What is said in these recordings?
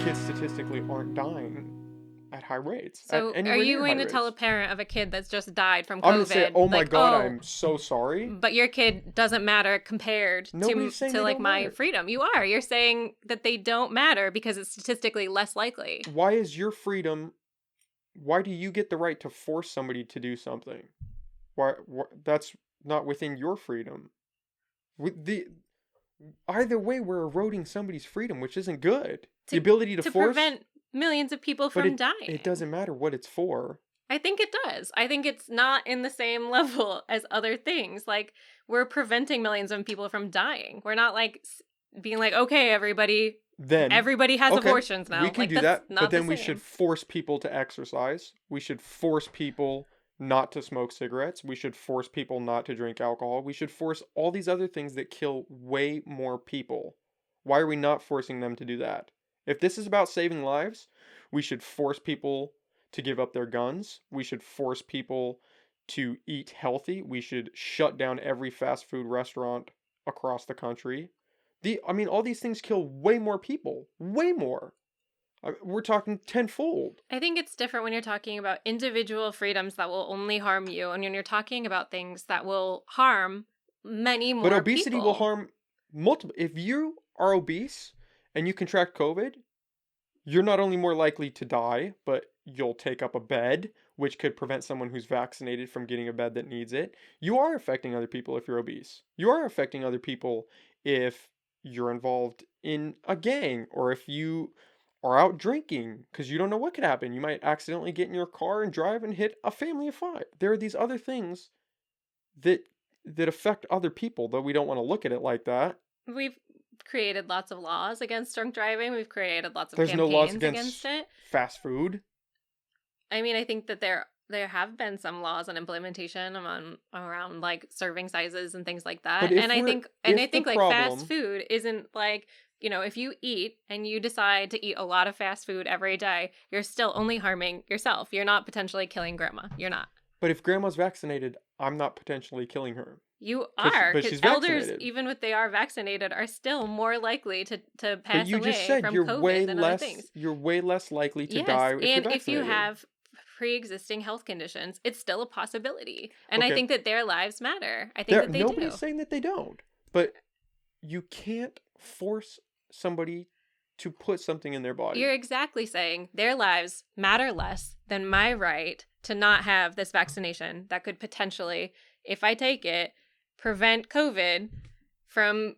kids statistically aren't dying at high rates, at So, are anywhere you near high going to tell a rates. parent of a kid that's just died from I'm gonna say, COVID, oh my like, God, oh, I'm so sorry. but your kid doesn't matter compared Nobody's saying to they like don't my matter. freedom? You are. You're saying that they don't matter because it's statistically less likely. Why is your freedom? Why do you get the right to force somebody to do something? Why that's not within your freedom. With the Either way, we're eroding somebody's freedom, which isn't good. The To ability to to force, prevent millions of people but from it dying. doesn't matter what it's for. I think it does. I think it's not in the same level as other things. Like, we're preventing millions of people from dying. We're not like being like, okay, Then, everybody has okay, abortions we now. can Like, do that's that, but not the then we should same. force people to exercise. We should force people not to smoke cigarettes. We should force people not to drink alcohol. We should force all these other things that kill way more people. Why are we not forcing them to do that? If this is about saving lives, we should force people to give up their guns. We should force people to eat healthy. We should shut down every fast food restaurant across the country. I mean, all these things kill way more people. Way more. We're talking tenfold. I think it's different when you're talking about individual freedoms that will only harm you, and when you're talking about things that will harm many But more obesity will people. harm multiple. If you are obese and you contract COVID, you're not only more likely to die, but you'll take up a bed, which could prevent someone who's vaccinated from getting a bed that needs it. You are affecting other people if you're obese. You are affecting other people if you're involved in a gang or if you are out drinking because you don't know what could happen. You might accidentally get in your car and drive and hit a family of five. There are these other things that affect other people, though we don't want to look at it like that. We've created lots of laws against drunk driving. We've created lots of There's no laws campaigns against against it. fast food. I mean, I think that there have been some laws on implementation around like serving sizes and things like But that. And I if the think like fast problem, food isn't like, if you eat and you decide to eat a lot of fast food every day, you're still only harming yourself. You're not potentially killing grandma. You're not. but if grandma's vaccinated, I'm not potentially killing her. You are, But because she's elders, vaccinated. even if they are vaccinated, are still more likely to But pass you just away said from COVID than other things. you're way less likely to Yes, die if you're and if you vaccinated. have pre-existing health conditions, it's still a possibility. And I Okay, think that their lives matter. I think that they nobody's do. saying that they don't. But you can't force somebody to put something in their body. You're exactly saying their lives matter less than my right to not have this vaccination that could potentially, if I take it, prevent COVID from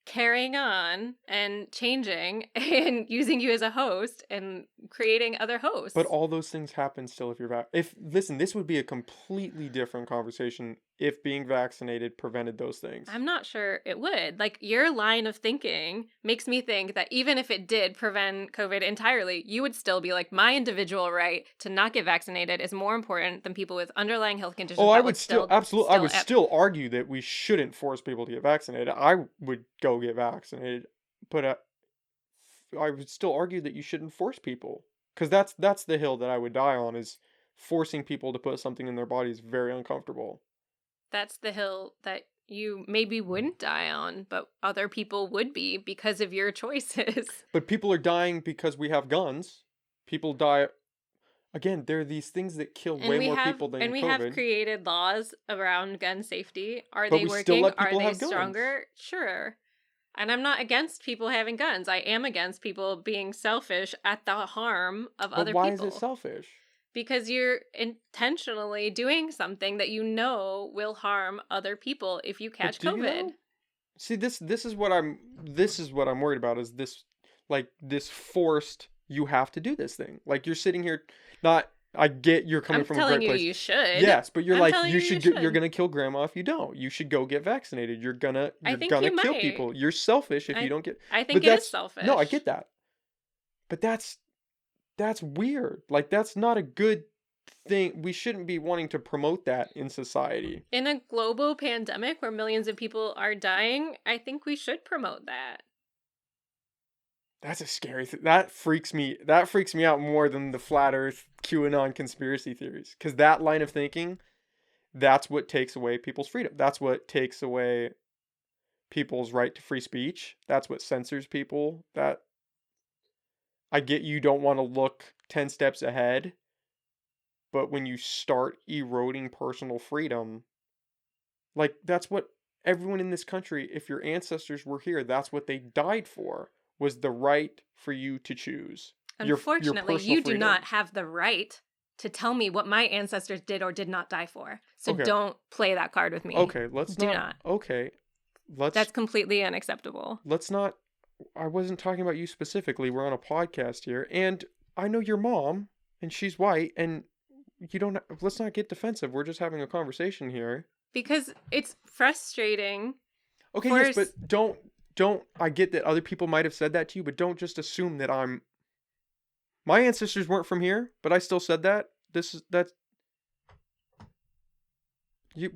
carrying on and changing and using you as a host and creating other But hosts. all those things happen still if you're if listen, this would be a completely different conversation if being vaccinated prevented those things. I'm not sure it would. Like, your line of thinking makes me think that even if it did prevent COVID entirely, you would still be like, my individual right to not get vaccinated is more important than people with underlying health Oh, conditions I that would would still still absolutely I still would still argue that we shouldn't force people to get vaccinated. I would go get vaccinated, but I would still argue that you shouldn't force people because that's the hill that I would die on is forcing people to put something in their body is very uncomfortable. that's the hill that you maybe wouldn't die on, but other people would be because of your choices. But people are dying because we have guns. People die again. There are these things that kill And way more people than we have COVID, created laws around gun safety. Are but they we still working? let Are people they have guns. stronger? Sure. And I'm not against people having guns. I am against people being selfish at the harm of But other why is it people. selfish? Because you're intentionally doing something that you know will harm other people if you But catch do you COVID. though? See, this is what I'm worried about is this like this forced you have to do this thing. Like you're sitting here not I get you're coming I'm from a telling great you, place. you should. Yes, but you're I'm like telling you, you you're should. gonna kill grandma if you don't. You should go get vaccinated. I You're think gonna you kill might. people. You're selfish if you I don't get. I But think it is that's no, I selfish. get that. But that's weird. Like that's not a good thing. We shouldn't be wanting to promote that in society. In a global pandemic where millions of people are dying, I think we should promote that. That's a scary that freaks me. That freaks me out more than the flat Earth QAnon conspiracy theories. Because that line of thinking, that's what takes away people's freedom. That's what takes away people's right to free speech. That's what censors people. That I get you don't want to look 10 steps ahead, but when you start eroding personal freedom, like that's what everyone in this country, if your ancestors were here, that's what they died for, was the right for you to choose your Unfortunately, personal you do not freedom. have the right to tell me what my ancestors did or did not die for. So Okay. don't play that card with me. Okay, let's Do not not. okay. Let's That's completely unacceptable. let's not I wasn't talking about you specifically. We're on a podcast here, and I know your mom, and she's white, and you don't. Let's not get defensive. We're just having a conversation here. Because it's frustrating Okay, for yes, but don't. I get that other people might have said that to you, but don't just assume that I'm. My ancestors weren't from here, but I still said that. This is that's.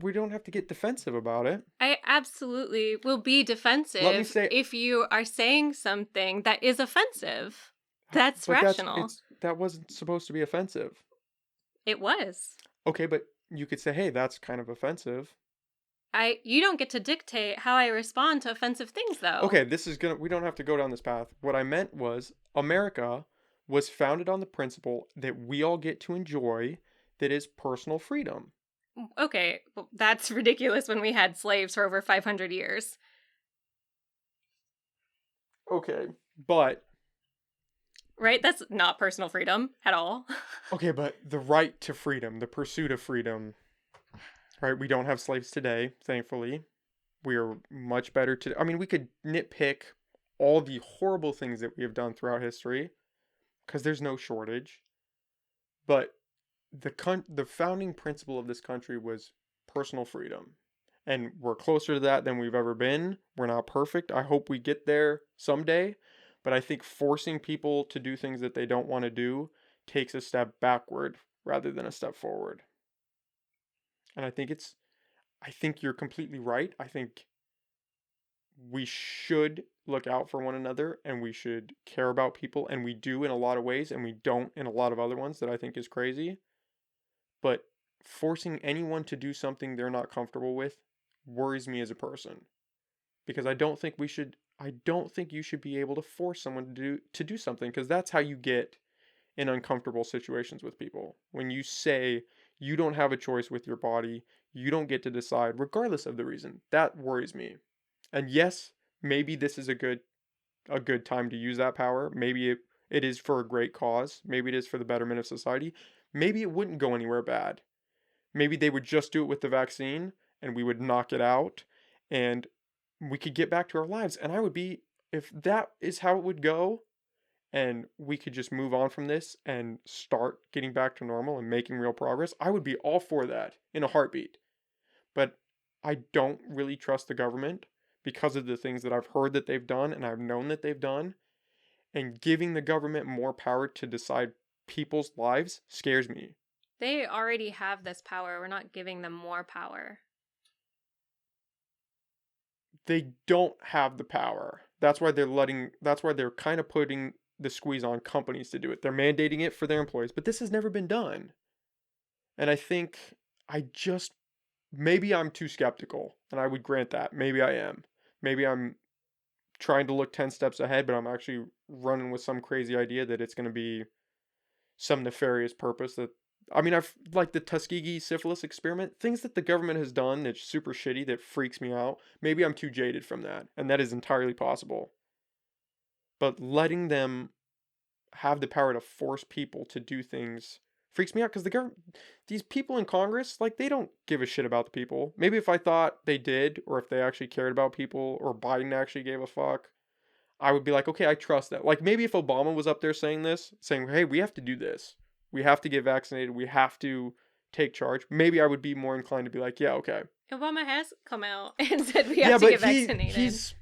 We don't have to get defensive about it. I absolutely will be Let me defensive say, if you are saying something that is offensive. That's but rational. that wasn't supposed to be offensive. It was. Okay, but you could say, hey, that's kind of offensive. You don't get to dictate how I respond to offensive things though. Okay, we don't have to go down this path. What I meant was America was founded on the principle that we all get to enjoy, that is personal freedom. Okay, well, that's ridiculous when we had slaves for over 500 years. Okay, but Right? That's not personal freedom at all. okay, but the right to freedom, the pursuit of freedom, right? We don't have slaves today, thankfully. We are much better to I mean, we could nitpick all the horrible things that we have done throughout history because there's no shortage. But the founding principle of this country was personal freedom. And we're closer to that than we've ever been. We're not perfect. I hope we get there someday. But I think forcing people to do things that they don't want to do takes a step backward rather than a step forward. And I think you're completely right. I think we should look out for one another and we should care about people. And we do in a lot of ways, and we don't in a lot of other ones that I think is crazy. But forcing anyone to do something they're not comfortable with worries me as a person, because I don't think you should be able to force someone to do something, because that's how you get in uncomfortable situations with people. When you say you don't have a choice with your body, you don't get to decide regardless of the reason. That worries me. And yes, maybe this is a good time to use that power. Maybe it is for a great cause. Maybe it is for the betterment of society. Maybe it wouldn't go anywhere bad. Maybe they would just do it with the vaccine and we would knock it out and we could get back to our lives. And I would be, if that is how it would go and we could just move on from this and start getting back to normal and making real progress, I would be all for that in a heartbeat. But I don't really trust the government because of the things that I've heard that they've done and I've known that they've done. And giving the government more power to decide people's lives scares me. They already have this power. We're not giving them more power. They don't have the power. That's why they're kind of putting the squeeze on companies to do it. They're mandating it for their employees, but this has never been done. And I think I just maybe I'm too skeptical, and I would grant that. Maybe I am. Maybe I'm trying to look 10 steps ahead, but I'm actually running with some crazy idea that it's going to be some nefarious purpose that I mean, I've like the Tuskegee syphilis experiment, things that the government has done that's super shitty that freaks me out. Maybe I'm too jaded from that, and that is entirely possible. But letting them have the power to force people to do things freaks me out because the government, these people in Congress, like they don't give a shit about the people. Maybe if I thought they did, or if they actually cared about people, or Biden actually gave a fuck, I would be like, okay, I trust that. Like maybe if Obama was up there saying this, saying, hey, we have to do this. We have to get vaccinated. We have to take charge. Maybe I would be more inclined to be like, yeah, okay. Obama has come out and said we Yeah, have to but get vaccinated. he's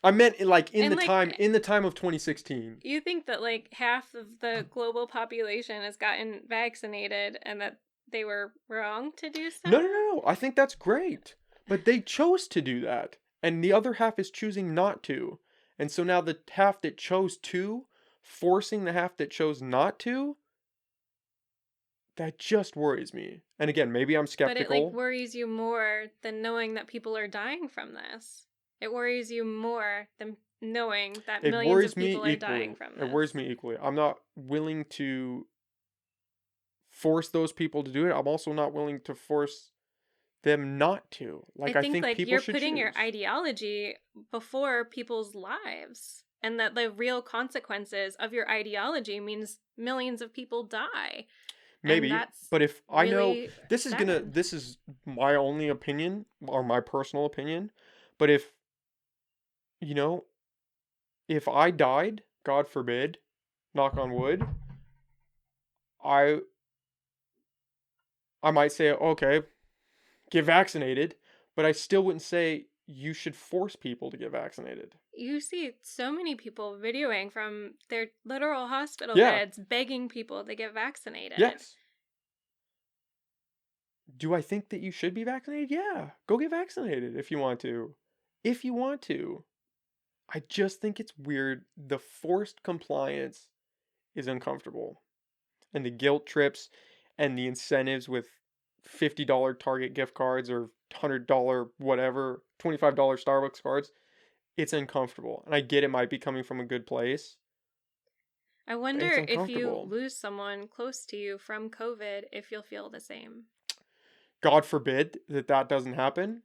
I meant like And, in the time of 2016. You think that like half of the global population has gotten vaccinated and that they were wrong to do so? No. I think that's great. But they chose to do that. And the other half is choosing not to. And so now the half that chose to, forcing the half that chose not to, that just worries me. And again, maybe I'm But it like skeptical. worries you more than knowing that people are dying from this. It worries you more than knowing that It millions worries of me people are dying equally. from It this. worries me equally. I'm not willing to force those people to do it. I'm also not willing to force them not to. I Like, I think think like people you're should putting your choose. ideology before people's lives, and that the real consequences of your ideology means millions of people die, and Maybe, that's but if I know really sad. this is my only opinion or my personal opinion, but if, you know, if I died, God forbid, knock on wood, I I might say, okay, get vaccinated, but I still wouldn't say you should force people to get vaccinated. You see so many people videoing from their literal hospital Yeah, beds begging people to get vaccinated. yes. Do I think that you should be vaccinated? Yeah, go get vaccinated if you want to. If you want to. I just think it's weird. The forced compliance is uncomfortable. And the guilt trips and the incentives with $50 Target gift cards or $100 whatever, $25 Starbucks cards, it's uncomfortable. And I get it might be coming from a good place, I but it's wonder if you uncomfortable. lose someone close to you from COVID, if you'll feel the same. God forbid that that doesn't happen.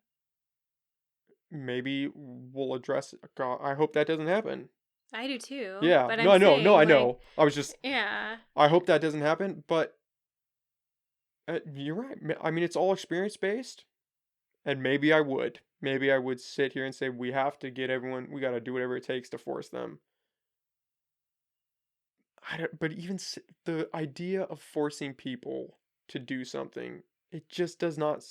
Maybe we'll address it. God, I hope that doesn't happen. I do too, Yeah. but No, I'm I know. No, saying, I like, know. I was just, yeah, I hope that doesn't happen, but you're right. I mean, it's all experience based. And maybe I would. Maybe I would sit here and say, we have to get everyone, we got to do whatever it takes to force them. I don't, but even the idea of forcing people to do something, it just does not.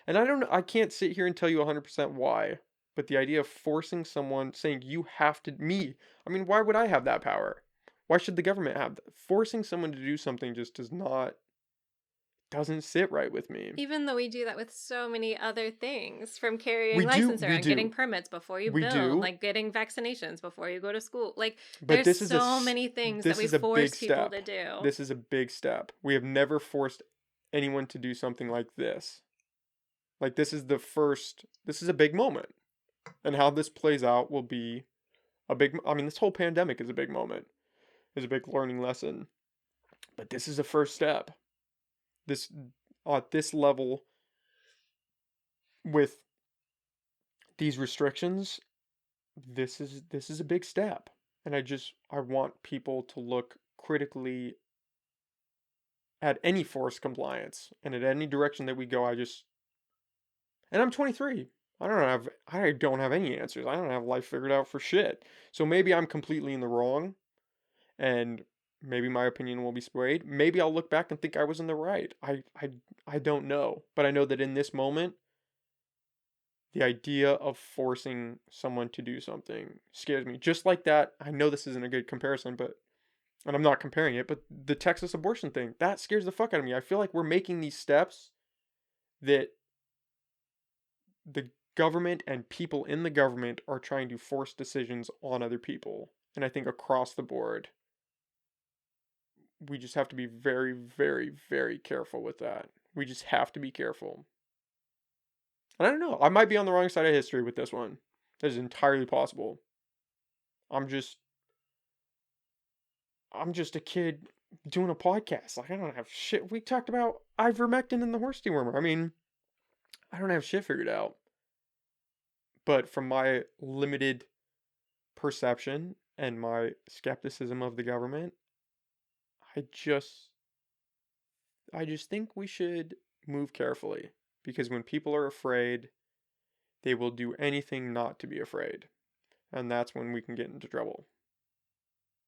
And I don't know, I can't sit here and tell you 100% why, but the idea of forcing someone, saying you have to, me, I mean, why would I have that power? Why should the government have that? Forcing someone to do something just doesn't sit right with me. even though we do that with so many other things, from carrying We do, license we around, getting do, permits before you we build, do. like getting vaccinations before you go to school. Like, But there's so many things that this we is a big force people step. to do. This is a big step. We have never forced anyone to do something like this. Like this is a big moment. And how this plays out will be a big I mean this whole pandemic is a big moment. Is a big learning lesson. But this is a first step. This at this level with these restrictions, this is a big step. And I want people to look critically at any forced compliance and at any direction that we go. And I'm 23. I don't have any answers. I don't have life figured out for shit. So maybe I'm completely in the wrong and maybe my opinion will be swayed. Maybe I'll look back and think I was in the right. I don't know, but I know that in this moment the idea of forcing someone to do something scares me. Just like that, I know this isn't a good comparison, but and I'm not comparing it, but the Texas abortion thing, that scares the fuck out of me. I feel like we're making these steps that the government and people in the government are trying to force decisions on other people. And I think across the board, we just have to be very, very, very careful with that. We just have to be careful. And I don't know. I might be on the wrong side of history with this one. That is entirely possible. I'm just I'm just a kid doing a podcast. Like I don't have shit. We talked about ivermectin and the horse dewormer. I mean, I don't have shit figured out. But from my limited perception and my skepticism of the government, I just I just think we should move carefully because when people are afraid, they will do anything not to be afraid. And that's when we can get into trouble.